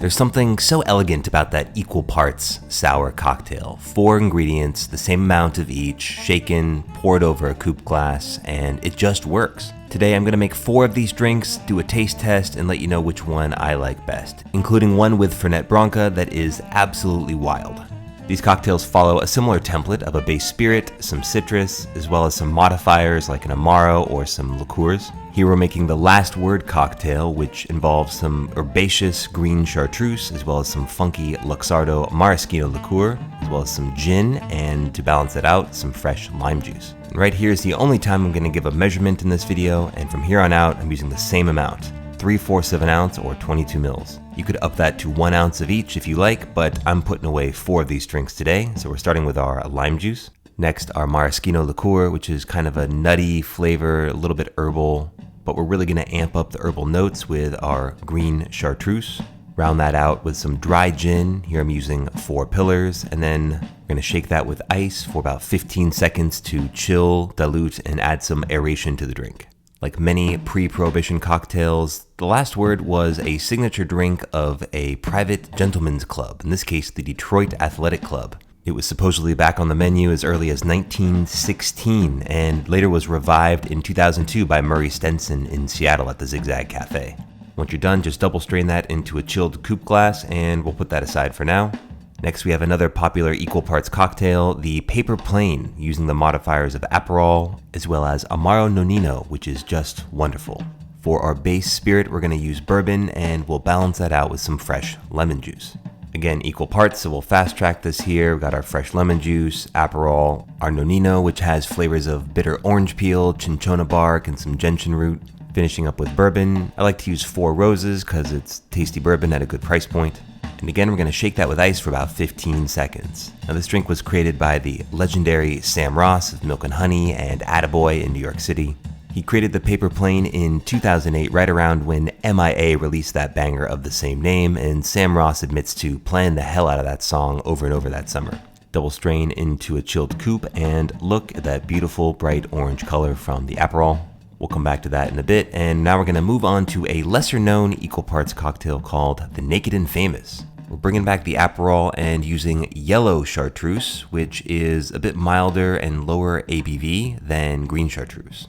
There's something so elegant about that equal parts sour cocktail. 4 ingredients, the same amount of each, shaken, poured over a coupe glass, and it just works. Today I'm going to make 4 of these drinks, do a taste test, and let you know which one I like best, including one with Fernet Branca that is absolutely wild. These cocktails follow a similar template of a base spirit, some citrus, as well as some modifiers like an Amaro or some liqueurs. Here we're making the Last Word cocktail, which involves some herbaceous green chartreuse, as well as some funky Luxardo maraschino liqueur, as well as some gin, and to balance it out, some fresh lime juice. And right here is the only time I'm going to give a measurement in this video, and from here on out, I'm using the same amount, 3/4 of an ounce or 22 mils. You could up that to 1 ounce of each if you like, but I'm putting away 4 of these drinks today, so we're starting with our lime juice. Next, our maraschino liqueur, which is kind of a nutty flavor, a little bit herbal, but we're really going to amp up the herbal notes with our green chartreuse. Round that out with some dry gin. Here I'm using 4 pillars, and then we're going to shake that with ice for about 15 seconds to chill, dilute, and add some aeration to the drink. Like many pre-prohibition cocktails, the Last Word was a signature drink of a private gentleman's club, in this case the Detroit Athletic Club. It was supposedly back on the menu as early as 1916 and later was revived in 2002 by Murray Stenson in Seattle at the Zigzag Cafe. Once you're done, just double strain that into a chilled coupe glass and we'll put that aside for now. Next, we have another popular equal parts cocktail, the Paper Plane, using the modifiers of Aperol, as well as Amaro Nonino, which is just wonderful. For our base spirit, we're going to use bourbon, and we'll balance that out with some fresh lemon juice. Again, equal parts, so we'll fast track this here. We've got our fresh lemon juice, Aperol, our Nonino, which has flavors of bitter orange peel, cinchona bark, and some gentian root. Finishing up with bourbon. I like to use 4 Roses because it's tasty bourbon at a good price point. And again, we're going to shake that with ice for about 15 seconds. Now, this drink was created by the legendary Sam Ross of Milk and Honey and Attaboy in New York City. He created the Paper Plane in 2008, right around when MIA released that banger of the same name, and Sam Ross admits to playing the hell out of that song over and over that summer. Double strain into a chilled coupe, and look at that beautiful bright orange color from the Aperol. We'll come back to that in a bit, and now we're going to move on to a lesser-known equal parts cocktail called the Naked and Famous. We're bringing back the Aperol and using yellow chartreuse, which is a bit milder and lower ABV than green chartreuse.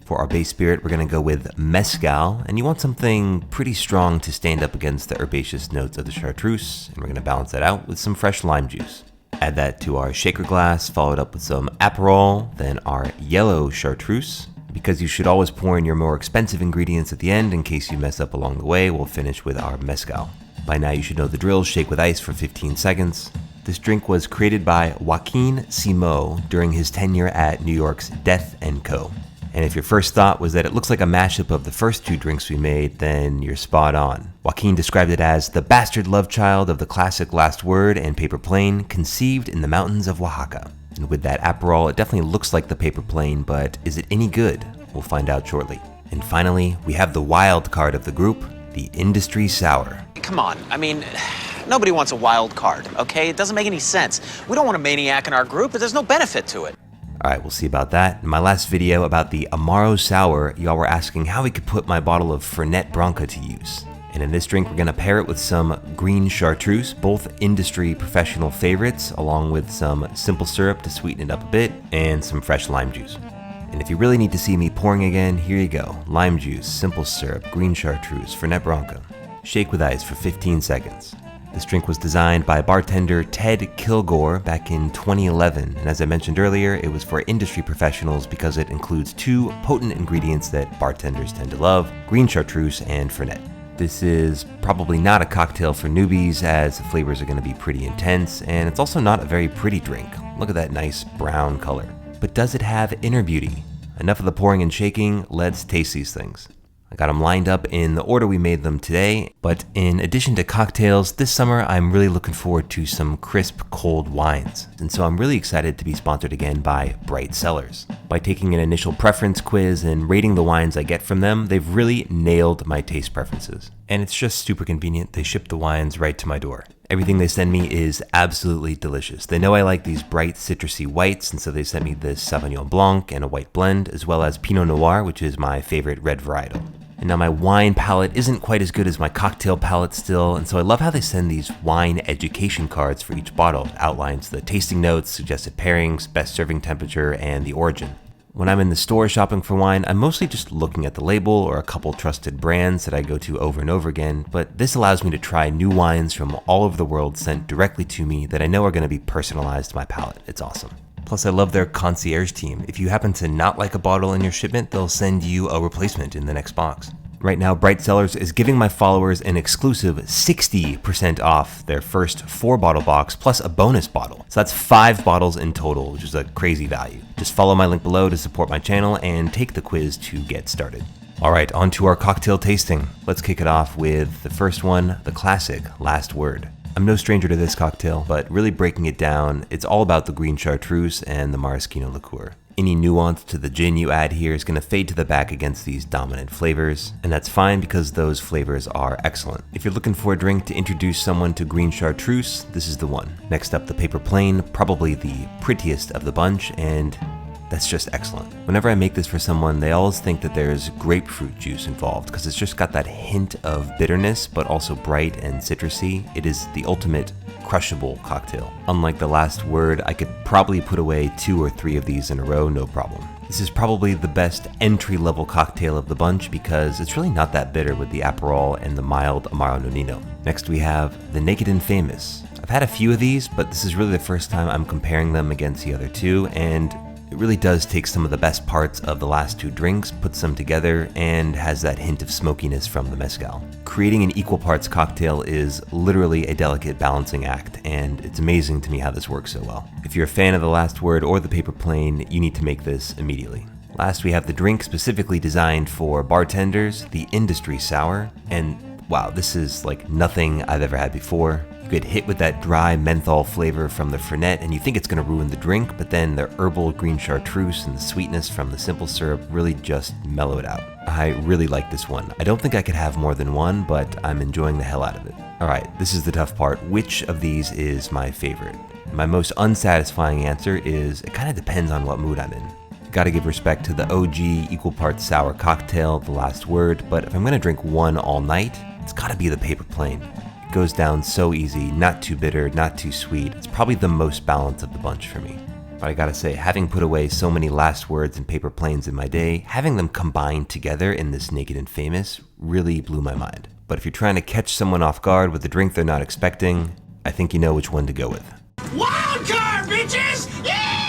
For our base spirit, we're going to go with mezcal, and you want something pretty strong to stand up against the herbaceous notes of the chartreuse, and we're going to balance that out with some fresh lime juice. Add that to our shaker glass, followed up with some Aperol, then our yellow chartreuse. Because you should always pour in your more expensive ingredients at the end in case you mess up along the way, we'll finish with our mezcal. By now you should know the drill, shake with ice for 15 seconds. This drink was created by Joaquin Simo during his tenure at New York's Death & Co. And if your first thought was that it looks like a mashup of the first 2 drinks we made, then you're spot on. Joaquin described it as the bastard love child of the classic Last Word and Paper Plane, conceived in the mountains of Oaxaca. And with that Aperol, it definitely looks like the Paper Plane, but is it any good? We'll find out shortly. And finally, we have the wild card of the group, the Industry Sour. Come on, I mean, nobody wants a wild card, okay? It doesn't make any sense. We don't want a maniac in our group, but there's no benefit to it. Alright, we'll see about that. In my last video about the Amaro Sour, y'all were asking how we could put my bottle of Fernet Branca to use. And in this drink, we're going to pair it with some green chartreuse, both industry professional favorites, along with some simple syrup to sweeten it up a bit, and some fresh lime juice. And if you really need to see me pouring again, here you go. Lime juice, simple syrup, green chartreuse, Fernet Branca. Shake with ice for 15 seconds. This drink was designed by bartender Ted Kilgore back in 2011, and as I mentioned earlier, it was for industry professionals because it includes 2 potent ingredients that bartenders tend to love, green chartreuse and Fernet. This is probably not a cocktail for newbies as the flavors are going to be pretty intense, and it's also not a very pretty drink. Look at that nice brown color. But does it have inner beauty? Enough of the pouring and shaking, let's taste these things. I got them lined up in the order we made them today, but in addition to cocktails, this summer I'm really looking forward to some crisp, cold wines. And so I'm really excited to be sponsored again by Bright Cellars. By taking an initial preference quiz and rating the wines I get from them, they've really nailed my taste preferences. And it's just super convenient, they ship the wines right to my door. Everything they send me is absolutely delicious. They know I like these bright citrusy whites, and so they sent me this Sauvignon Blanc and a white blend, as well as Pinot Noir, which is my favorite red varietal. And now my wine palette isn't quite as good as my cocktail palette still, and so I love how they send these wine education cards for each bottle. It outlines the tasting notes, suggested pairings, best serving temperature, and the origin. When I'm in the store shopping for wine, I'm mostly just looking at the label or a couple trusted brands that I go to over and over again, but this allows me to try new wines from all over the world sent directly to me that I know are going to be personalized to my palate. It's awesome. Plus, I love their concierge team. If you happen to not like a bottle in your shipment, they'll send you a replacement in the next box. Right now, Bright Cellars is giving my followers an exclusive 60% off their first 4-bottle box plus a bonus bottle. So that's 5 bottles in total, which is a crazy value. Just follow my link below to support my channel and take the quiz to get started. All right, on to our cocktail tasting. Let's kick it off with the first one, the classic Last Word. I'm no stranger to this cocktail, but really breaking it down, it's all about the green chartreuse and the maraschino liqueur. Any nuance to the gin you add here is going to fade to the back against these dominant flavors, and that's fine because those flavors are excellent. If you're looking for a drink to introduce someone to green chartreuse, this is the one. Next up, the Paper Plane, probably the prettiest of the bunch, and that's just excellent. Whenever I make this for someone, they always think that there's grapefruit juice involved because it's just got that hint of bitterness, but also bright and citrusy. It is the ultimate crushable cocktail. Unlike the Last Word, I could probably put away 2 or 3 of these in a row, no problem. This is probably the best entry-level cocktail of the bunch because it's really not that bitter with the Aperol and the mild Amaro Nonino. Next we have the Naked and Famous. I've had a few of these, but this is really the first time I'm comparing them against the other two, and it really does take some of the best parts of the last 2 drinks, puts them together, and has that hint of smokiness from the mezcal. Creating an equal parts cocktail is literally a delicate balancing act, and it's amazing to me how this works so well. If you're a fan of the Last Word or the Paper Plane, you need to make this immediately. Last, we have the drink specifically designed for bartenders, the Industry Sour, and wow, this is like nothing I've ever had before. You get hit with that dry menthol flavor from the Fernet and you think it's going to ruin the drink, but then the herbal green chartreuse and the sweetness from the simple syrup really just mellow it out. I really like this one. I don't think I could have more than one, but I'm enjoying the hell out of it. Alright, this is the tough part. Which of these is my favorite? My most unsatisfying answer is it kind of depends on what mood I'm in. Gotta give respect to the OG equal parts sour cocktail, the Last Word, but if I'm gonna drink one all night, it's gotta be the Paper Plane. It goes down so easy, not too bitter, not too sweet. It's probably the most balanced of the bunch for me. But I gotta say, having put away so many Last Words and Paper Planes in my day, having them combined together in this Naked and Famous really blew my mind. But if you're trying to catch someone off guard with a drink they're not expecting, I think you know which one to go with. Wild card, bitches! Yeah!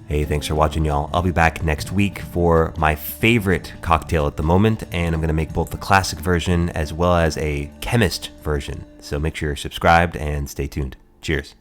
Hey, thanks for watching, y'all. I'll be back next week for my favorite cocktail at the moment, and I'm gonna make both the classic version as well as a chemist version. So make sure you're subscribed and stay tuned. Cheers.